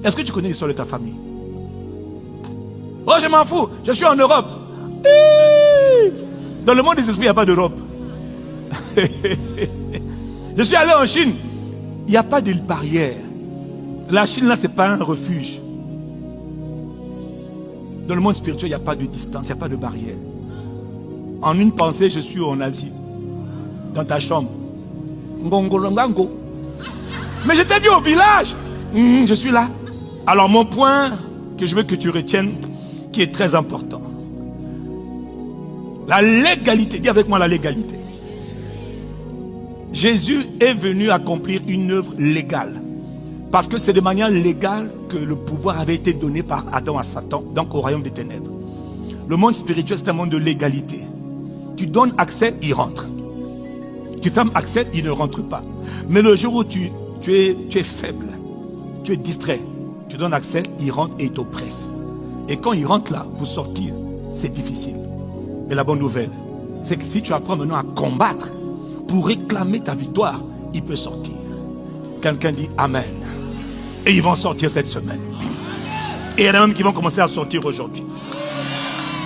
Est-ce que tu connais l'histoire de ta famille? Oh, je m'en fous, je suis en Europe. Hey! Dans le monde des esprits, il n'y a pas d'Europe. Je suis allé en Chine. Il n'y a pas de barrière. La Chine, là, ce n'est pas un refuge. Dans le monde spirituel, il n'y a pas de distance, il n'y a pas de barrière. En une pensée, je suis en Asie. Dans ta chambre. Mais je t'ai vu au village. Je suis là. Alors mon point que je veux que tu retiennes, qui est très important. La légalité. Dis avec moi la légalité. Jésus est venu accomplir une œuvre légale. Parce que c'est de manière légale que le pouvoir avait été donné par Adam à Satan, donc au royaume des ténèbres. Le monde spirituel, c'est un monde de légalité. Tu donnes accès, il rentre. Tu fermes accès, il ne rentre pas. Mais le jour où tu es faible, tu es distrait, tu donnes accès, il rentre et il t'oppresse. Et quand il rentre là, pour sortir, c'est difficile. Mais la bonne nouvelle, c'est que si tu apprends maintenant à combattre pour réclamer ta victoire, il peut sortir. Quelqu'un dit Amen. Et ils vont sortir cette semaine. Et il y en a même qui vont commencer à sortir aujourd'hui.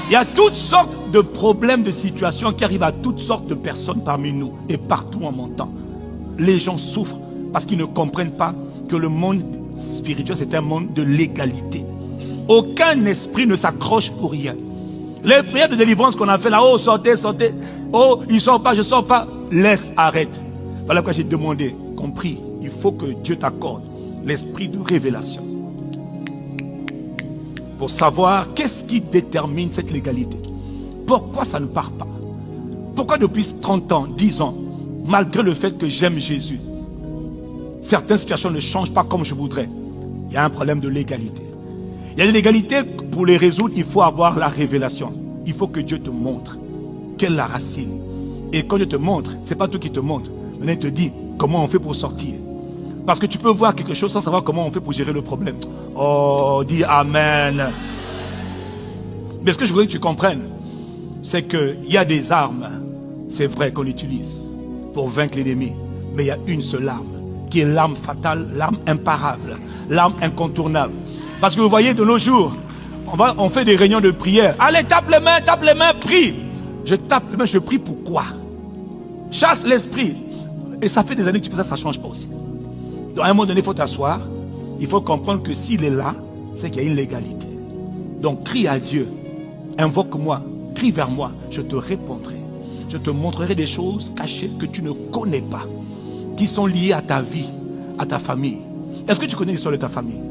Il y a toutes sortes de problèmes, de situations qui arrivent à toutes sortes de personnes parmi nous et partout en montant. Les gens souffrent parce qu'ils ne comprennent pas que le monde spirituel, c'est un monde de légalité. Aucun esprit ne s'accroche pour rien. Les prières de délivrance qu'on a fait là, oh sortez, sortez, oh il ne sort pas, je ne sors pas, laisse, arrête. Voilà pourquoi j'ai demandé, compris, il faut que Dieu t'accorde l'esprit de révélation. Pour savoir qu'est-ce qui détermine cette légalité. Pourquoi ça ne part pas? Pourquoi depuis 30 ans, 10 ans, malgré le fait que j'aime Jésus, certaines situations ne changent pas comme je voudrais? Il y a un problème de légalité. Il y a une légalité, pour les résoudre, il faut avoir la révélation. Il faut que Dieu te montre quelle est la racine. Et quand Dieu te montre, ce n'est pas tout qui te montre. Maintenant, il te dit comment on fait pour sortir. Parce que tu peux voir quelque chose sans savoir comment on fait pour gérer le problème. Oh, dis Amen. Mais ce que je voudrais que tu comprennes, c'est qu'il y a des armes, c'est vrai qu'on utilise pour vaincre l'ennemi. Mais il y a une seule arme, qui est l'arme fatale, l'arme imparable, l'arme incontournable. Parce que vous voyez, de nos jours, on fait des réunions de prière. Allez, tape les mains, prie. Je tape les mains, je prie pourquoi? Chasse l'esprit. Et ça fait des années que tu fais ça, ça ne change pas aussi. Donc à un moment donné, il faut t'asseoir. Il faut comprendre que s'il est là, c'est qu'il y a une légalité. Donc crie à Dieu. Invoque-moi. Crie vers moi. Je te répondrai. Je te montrerai des choses cachées que tu ne connais pas. Qui sont liées à ta vie, à ta famille. Est-ce que tu connais l'histoire de ta famille?